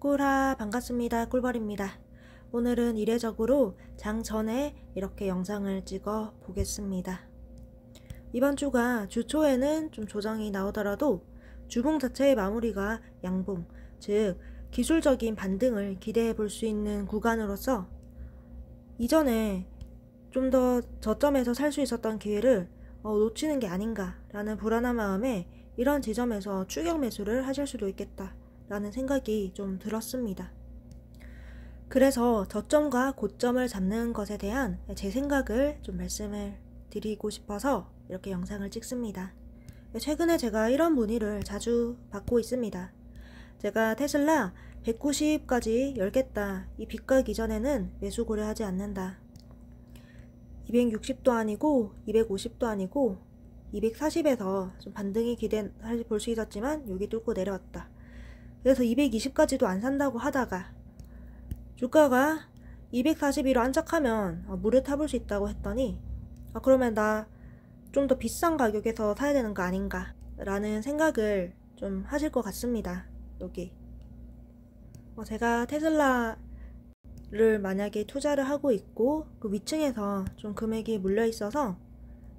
꿀하 반갑습니다. 꿀벌입니다. 오늘은 이례적으로 장 전에 이렇게 영상을 찍어 보겠습니다. 이번 주가 주 초에는 좀 조정이 나오더라도 주봉 자체의 마무리가 양봉, 즉 기술적인 반등을 기대해 볼 수 있는 구간으로서 이전에 좀 더 저점에서 살 수 있었던 기회를 놓치는 게 아닌가 라는 불안한 마음에 이런 지점에서 추격 매수를 하실 수도 있겠다 라는 생각이 좀 들었습니다. 그래서 저점과 고점을 잡는 것에 대한 제 생각을 좀 말씀을 드리고 싶어서 이렇게 영상을 찍습니다. 최근에 제가 이런 문의를 자주 받고 있습니다. 제가 테슬라 190까지 열겠다. 이 빗가기 이전에는 매수 고려하지 않는다. 260도 아니고 250도 아니고 240에서 좀 반등이 볼 수 있었지만 여기 뚫고 내려왔다. 그래서 220까지도 안 산다고 하다가 주가가 242로 안착하면 물을 타볼 수 있다고 했더니 그러면 나 좀 더 비싼 가격에서 사야 되는 거 아닌가 라는 생각을 좀 하실 것 같습니다. 여기 제가 테슬라를 만약에 투자를 하고 있고 그 위층에서 좀 금액이 물려 있어서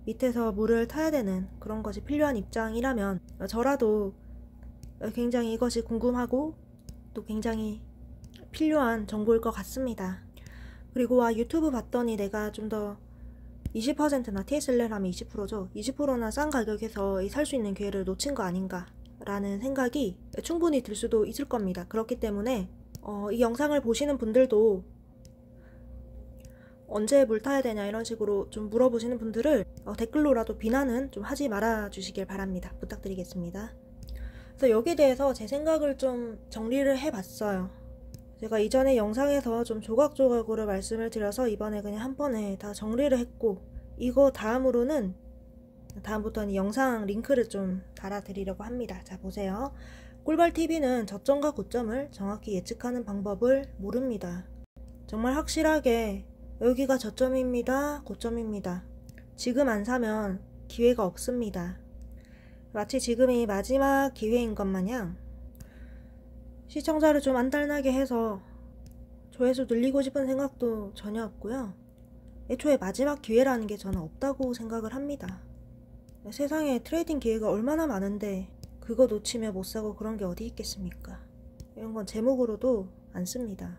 밑에서 물을 타야 되는 그런 것이 필요한 입장이라면 저라도 굉장히 이것이 궁금하고 또 굉장히 필요한 정보일 것 같습니다. 그리고 유튜브 봤더니 내가 좀 더 20%나 TSLR 하면 20%죠. 20%나 싼 가격에서 살 수 있는 기회를 놓친 거 아닌가 라는 생각이 충분히 들 수도 있을 겁니다. 그렇기 때문에 이 영상을 보시는 분들도 언제 물 타야 되냐 이런 식으로 좀 물어보시는 분들을 댓글로라도 비난은 좀 하지 말아 주시길 바랍니다. 부탁드리겠습니다. 그래서 여기에 대해서 제 생각을 좀 정리를 해봤어요. 제가 이전에 영상에서 좀 조각조각으로 말씀을 드려서 이번에 그냥 한 번에 다 정리를 했고 이거 다음부터는 영상 링크를 좀 달아드리려고 합니다. 자, 보세요. 꿀벌TV는 저점과 고점을 정확히 예측하는 방법을 모릅니다. 정말 확실하게 여기가 저점입니다. 고점입니다. 지금 안 사면 기회가 없습니다. 마치 지금이 마지막 기회인 것 마냥 시청자를 좀 안달나게 해서 조회수 늘리고 싶은 생각도 전혀 없고요. 애초에 마지막 기회라는 게 저는 없다고 생각을 합니다. 세상에 트레이딩 기회가 얼마나 많은데 그거 놓치면 못 사고 그런 게 어디 있겠습니까? 이런 건 제목으로도 안 씁니다.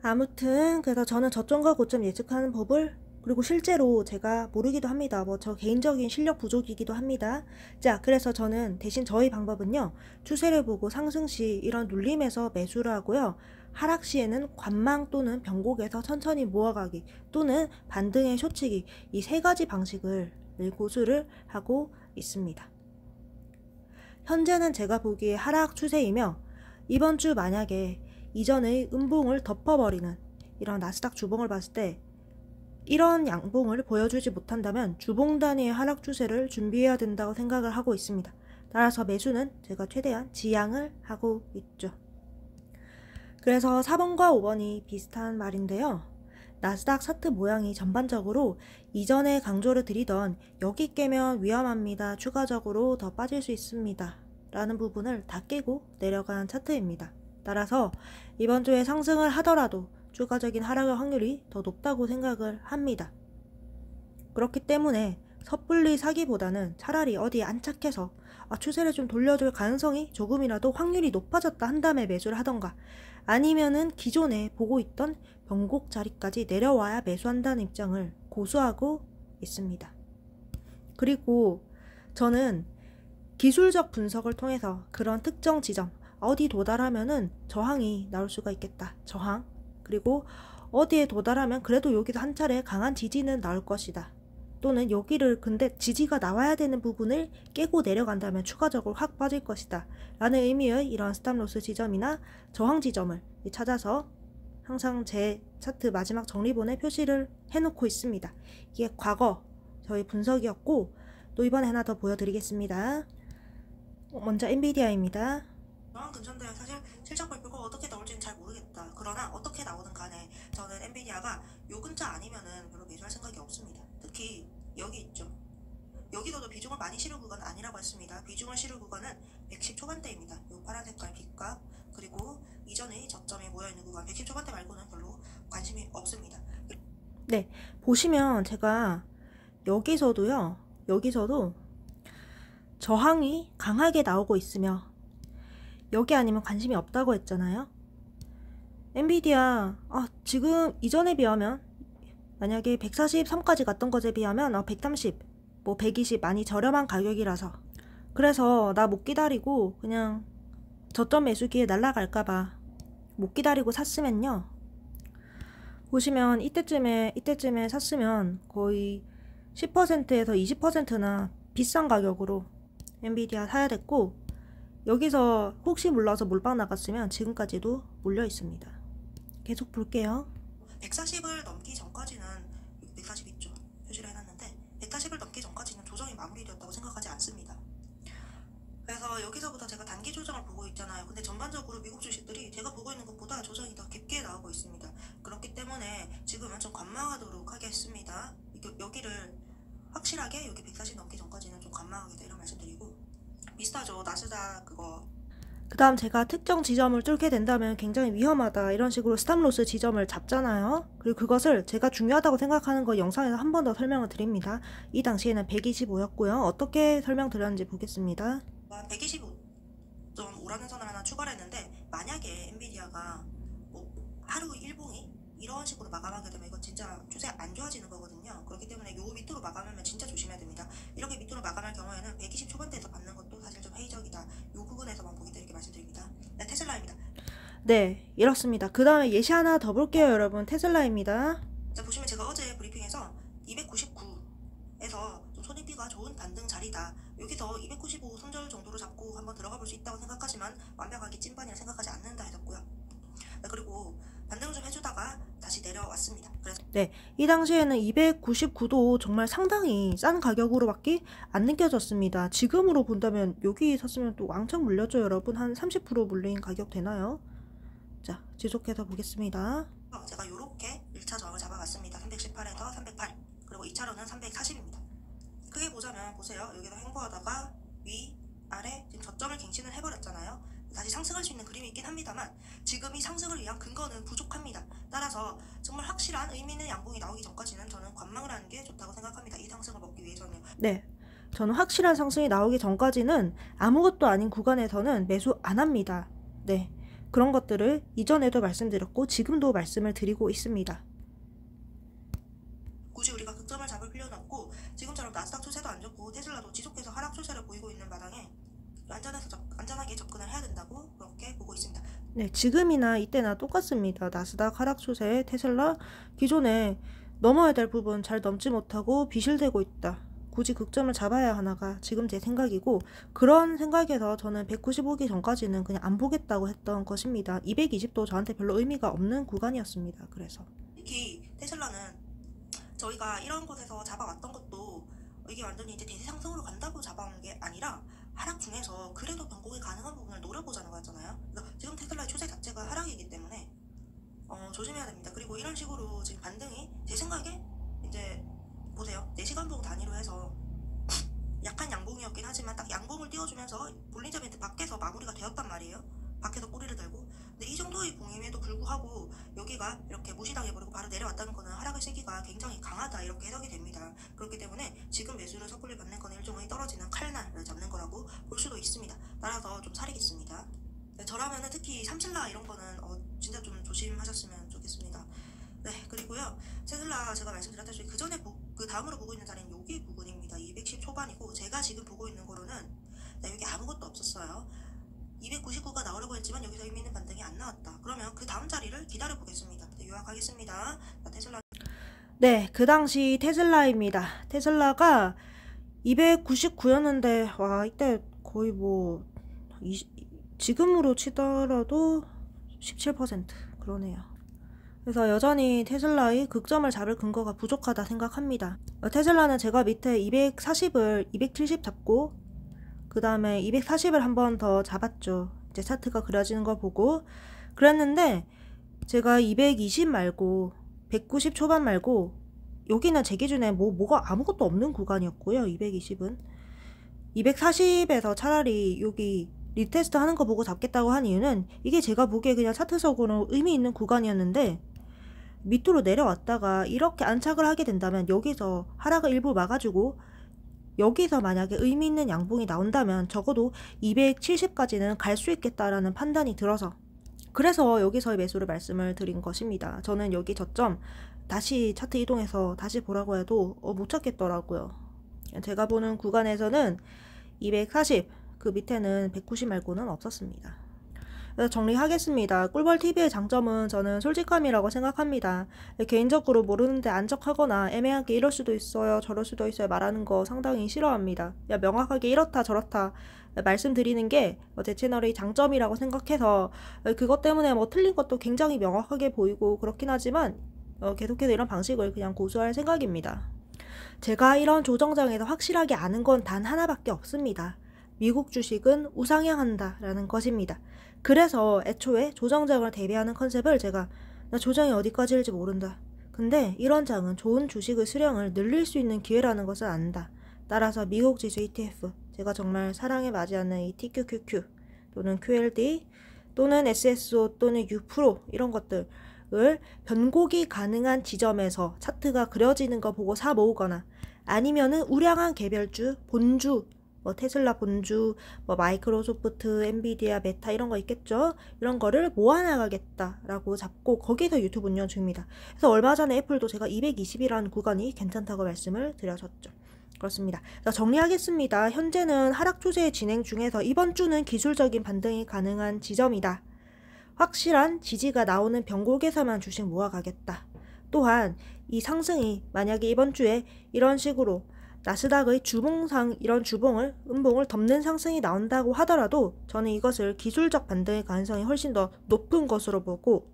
아무튼 그래서 저는 저점과 고점 예측하는 법을 그리고 실제로 제가 모르기도 합니다. 저 개인적인 실력 부족이기도 합니다. 자, 그래서 저는 대신 저희 방법은요. 추세를 보고 상승시 이런 눌림에서 매수를 하고요. 하락 시에는 관망 또는 변곡에서 천천히 모아가기 또는 반등의 쇼치기 이 세 가지 방식을 고수를 하고 있습니다. 현재는 제가 보기에 하락 추세이며 이번 주 만약에 이전의 음봉을 덮어버리는 이런 나스닥 주봉을 봤을 때 이런 양봉을 보여주지 못한다면 주봉 단위의 하락 추세를 준비해야 된다고 생각을 하고 있습니다. 따라서 매수는 제가 최대한 지양을 하고 있죠. 그래서 4번과 5번이 비슷한 말인데요. 나스닥 차트 모양이 전반적으로 이전에 강조를 드리던 여기 깨면 위험합니다. 추가적으로 더 빠질 수 있습니다. 라는 부분을 다 깨고 내려간 차트입니다. 따라서 이번 주에 상승을 하더라도 추가적인 하락의 확률이 더 높다고 생각을 합니다. 그렇기 때문에 섣불리 사기보다는 차라리 어디에 안착해서 추세를 좀 돌려줄 가능성이 조금이라도 확률이 높아졌다 한 다음에 매수를 하던가 아니면은 기존에 보고 있던 변곡 자리까지 내려와야 매수한다는 입장을 고수하고 있습니다. 그리고 저는 기술적 분석을 통해서 그런 특정 지점 어디 도달하면은 저항이 나올 수가 있겠다. 저항. 그리고 어디에 도달하면 그래도 여기도 한 차례 강한 지지는 나올 것이다. 또는 여기를 근데 지지가 나와야 되는 부분을 깨고 내려간다면 추가적으로 확 빠질 것이다. 라는 의미의 이런 스탑로스 지점이나 저항 지점을 찾아서 항상 제 차트 마지막 정리본에 표시를 해놓고 있습니다. 이게 과거 저희 분석이었고 또 이번에 하나 더 보여드리겠습니다. 먼저 엔비디아입니다. 저항 근처인데 사실 실적 발표가 어떻게 나올지는 잘 모르겠다. 그러나 어떻게 나오든 간에 저는 엔비디아가 요 근처 아니면은 별로 매수할 생각이 없습니다. 특히 여기 있죠. 여기서도 비중을 많이 실을 구간은 아니라고 했습니다. 비중을 실을 구간은 110 초반대입니다. 요 파란 색깔 빛값 그리고 이 이전에 저점이 모여있는 구간 110 초반대 말고는 별로 관심이 없습니다. 네, 보시면 제가 여기서도 저항이 강하게 나오고 있으며 여기 아니면 관심이 없다고 했잖아요. 엔비디아 지금 이전에 비하면 만약에 143까지 갔던 것에 비하면 130, 뭐 120 많이 저렴한 가격이라서, 그래서 나 못 기다리고 그냥 저점 매수기에 날라갈까봐 못 기다리고 샀으면요, 보시면 이때쯤에 샀으면 거의 10%에서 20%나 비싼 가격으로 엔비디아 사야 됐고, 여기서 혹시 몰라서 몰빵 나갔으면 지금까지도 몰려 있습니다. 계속 볼게요. 140을 넘기 전까지는 140 있죠. 표시를 해놨는데 140을 넘기 전까지는 조정이 마무리되었다고 생각하지 않습니다. 그래서 여기서부터 제가 단기 조정을 보고 있잖아요. 근데 전반적으로 미국 주식들이 제가 보고 있는 것보다 조정이 더 깊게 나오고 있습니다. 그렇기 때문에 지금은 좀 관망하도록 하겠습니다. 여기를 확실하게 여기 140 넘기 전까지는 좀 관망하겠다 이런 말씀드리고, 비슷하죠. 나스닥 그 다음 제가 특정 지점을 뚫게 된다면 굉장히 위험하다 이런 식으로 스탑로스 지점을 잡잖아요. 그리고 그것을 제가 중요하다고 생각하는 거 영상에서 한 번 더 설명을 드립니다. 이 당시에는 125였고요. 어떻게 설명드렸는지 보겠습니다. 125.5라는 선을 하나 추가를 했는데, 만약에 엔비디아가 뭐 하루 일봉이 이런 식으로 마감하게 되면 이건 진짜 추세 안 좋아지는 거거든요. 그렇기 때문에 요 밑으로 마감하면 진짜 조심해야 됩니다. 이렇게 밑으로 마감할 경우에는 120 초반대에서 받는 것도 사실 좀 회의적이다. 요 부분에서만 보겠다 이렇게 말씀드립니다. 네, 테슬라입니다. 네, 이렇습니다. 그 다음에 예시 하나 더 볼게요, 여러분. 테슬라입니다. 자, 보시면 제가 어제 브리핑에서 299에서 좀 손익비가 좋은 반등 자리다. 여기서 295 손절 정도로 잡고 한번 들어가 볼 수 있다고 생각하지만 완벽하게 찐반이라 생각하지 않는다 했었고요. 네, 그리고 반등을 좀 해주다가 다시 내려왔습니다. 그래서 네, 이 당시에는 299도 정말 상당히 싼 가격으로밖에 안 느껴졌습니다. 지금으로 본다면 여기 샀으면 또 왕창 물렸죠, 여러분. 한 30% 물린 가격 되나요? 자, 지속해서 보겠습니다. 제가 이렇게 1차 저항을 잡아갔습니다. 318에서 308, 그리고 2차로는 340입니다. 크게 보자면 보세요. 여기서 횡보하다가 위, 아래 지금 저점을 갱신을 해버렸잖아요. 다시 상승할 수 있는 그림이 있긴 합니다만 지금 이 상승을 위한 근거는 부족합니다. 따라서 정말 확실한 의미 있는 양봉이 나오기 전까지는 저는 관망을 하는 게 좋다고 생각합니다. 이 상승을 먹기 위해서는. 네, 저는 확실한 상승이 나오기 전까지는 아무것도 아닌 구간에서는 매수 안 합니다. 네, 그런 것들을 이전에도 말씀드렸고 지금도 말씀을 드리고 있습니다. 굳이 우리가 극점을 잡을 필요는 없고, 지금처럼 나스닥 추세도 안 좋고 테슬라도 지속해서 하락 추세를 보이고 있는 마당에 안전하게 접근을 해야 된다고 그렇게 보고 있습니다. 네, 지금이나 이때나 똑같습니다. 나스닥 하락 추세, 테슬라 기존에 넘어야 될 부분 잘 넘지 못하고 비실되고 있다. 굳이 극점을 잡아야 하나가 지금 제 생각이고, 그런 생각에서 저는 195기 전까지는 그냥 안 보겠다고 했던 것입니다. 220도 저한테 별로 의미가 없는 구간이었습니다. 그래서 특히 테슬라는 저희가 이런 곳에서 잡아왔던 것도 이게 완전히 이제 대세 상승으로 간다고 잡아온 게 아니라 하락 중에서 그래도 변곡이 가능한 부분을 노려보자는 거였잖아요. 그래서 지금 테슬라의 추세 자체가 하락이기 때문에 조심해야 됩니다. 그리고 이런 식으로 지금 반등이 제 생각에 이제 보세요. 4시간 봉 단위로 해서 약한 양봉이었긴 하지만 딱 양봉을 띄워주면서 볼린저 밴드 밖에서 마무리가 되었단 말이에요. 밖에서 꼬리를 들고. 근데 이 정도의 봉임에도 불구하고 여기가 이렇게 무시당해버리고 바로 내려왔다는 거는 하락의 세기가 굉장히 강하다 이렇게 해석이 됩니다. 그렇기 때문에 지금 매수를 섣불리 받는 거는 일종의 떨어지는 칼날을 잡는 거라고 볼 수도 있습니다. 따라서 좀 사리겠습니다. 네, 저라면은 특히 삼칠라 이런 거는 진짜 좀 조심하셨으면 좋겠습니다. 네, 그리고요 테슬라 제가 말씀드렸다시피 그 전에 그 다음으로 보고 있는 자리는 여기 부분입니다. 210 초반이고 제가 지금 보고 있는 거로는 여기 아무것도 없었어요. 299가 나오려고 했지만 여기서 의미 있는 반등이 안 나왔다. 그러면 그 다음 자리를 기다려 보겠습니다. 네, 요약하겠습니다. 테슬라. 네, 그 당시 테슬라입니다. 테슬라가 299였는데 와, 이때 거의 뭐 지금으로 치더라도 17% 그러네요. 그래서 여전히 테슬라의 극점을 잡을 근거가 부족하다 생각합니다. 테슬라는 제가 밑에 240을 270 잡고 그 다음에 240을 한 번 더 잡았죠. 이제 차트가 그려지는 거 보고 그랬는데 제가 220 말고 190 초반 말고 여기는 제 기준에 뭐가 아무것도 없는 구간이었고요. 220은 240에서 차라리 여기 리테스트 하는 거 보고 잡겠다고 한 이유는 이게 제가 보기에 그냥 차트적으로 의미 있는 구간이었는데 밑으로 내려왔다가 이렇게 안착을 하게 된다면 여기서 하락을 일부 막아주고 여기서 만약에 의미 있는 양봉이 나온다면 적어도 270까지는 갈 수 있겠다라는 판단이 들어서 그래서 여기서의 매수를 말씀을 드린 것입니다. 저는 여기 저점 다시 차트 이동해서 다시 보라고 해도 못 찾겠더라고요. 제가 보는 구간에서는 240 그 밑에는 190 말고는 없었습니다. 그래서 정리하겠습니다. 꿀벌TV의 장점은 저는 솔직함이라고 생각합니다. 개인적으로 모르는데 안적하거나 애매하게 이럴 수도 있어요 저럴 수도 있어요 말하는 거 상당히 싫어합니다. 명확하게 이렇다 저렇다 말씀드리는 게 제 채널의 장점이라고 생각해서 그것 때문에 틀린 것도 굉장히 명확하게 보이고 그렇긴 하지만 계속해서 이런 방식을 그냥 고수할 생각입니다. 제가 이런 조정장에서 확실하게 아는 건 단 하나밖에 없습니다. 미국 주식은 우상향한다 라는 것입니다. 그래서 애초에 조정장을 대비하는 컨셉을 제가 나 조정이 어디까지일지 모른다. 근데 이런 장은 좋은 주식의 수량을 늘릴 수 있는 기회라는 것을 안다. 따라서 미국 지수 ETF, 제가 정말 사랑에 맞이하는 이 TQQQ 또는 QLD 또는 SSO 또는 U 이런 것들을 변곡이 가능한 지점에서 차트가 그려지는 거 보고 사 모으거나 아니면은 우량한 개별주, 본주 테슬라 본주, 마이크로소프트, 엔비디아, 메타 이런 거 있겠죠? 이런 거를 모아나가겠다라고 잡고 거기서 유튜브 운영 중입니다. 그래서 얼마 전에 애플도 제가 220이라는 구간이 괜찮다고 말씀을 드렸었죠. 그렇습니다. 정리하겠습니다. 현재는 하락 추세 진행 중에서 이번 주는 기술적인 반등이 가능한 지점이다. 확실한 지지가 나오는 변곡에서만 주식 모아가겠다. 또한 이 상승이 만약에 이번 주에 이런 식으로 나스닥의 주봉상 이런 음봉을 덮는 상승이 나온다고 하더라도 저는 이것을 기술적 반등의 가능성이 훨씬 더 높은 것으로 보고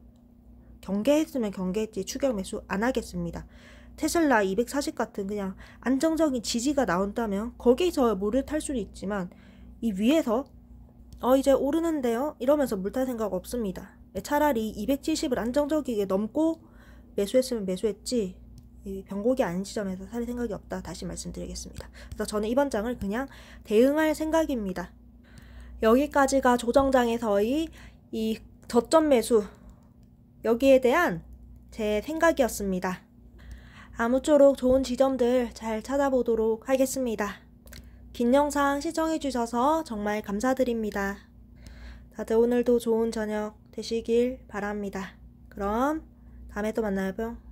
경계했으면 경계했지 추격 매수 안 하겠습니다. 테슬라 240 같은 그냥 안정적인 지지가 나온다면 거기서 물을 탈 수도 있지만 이 위에서 이제 오르는데요? 이러면서 물 탈 생각 없습니다. 차라리 270을 안정적이게 넘고 매수했으면 매수했지 이 변곡이 아닌 지점에서 살 생각이 없다. 다시 말씀드리겠습니다. 그래서 저는 이번 장을 그냥 대응할 생각입니다. 여기까지가 조정장에서의 이 저점 매수 여기에 대한 제 생각이었습니다. 아무쪼록 좋은 지점들 잘 찾아보도록 하겠습니다. 긴 영상 시청해주셔서 정말 감사드립니다. 다들 오늘도 좋은 저녁 되시길 바랍니다. 그럼 다음에 또 만나요. 뿅.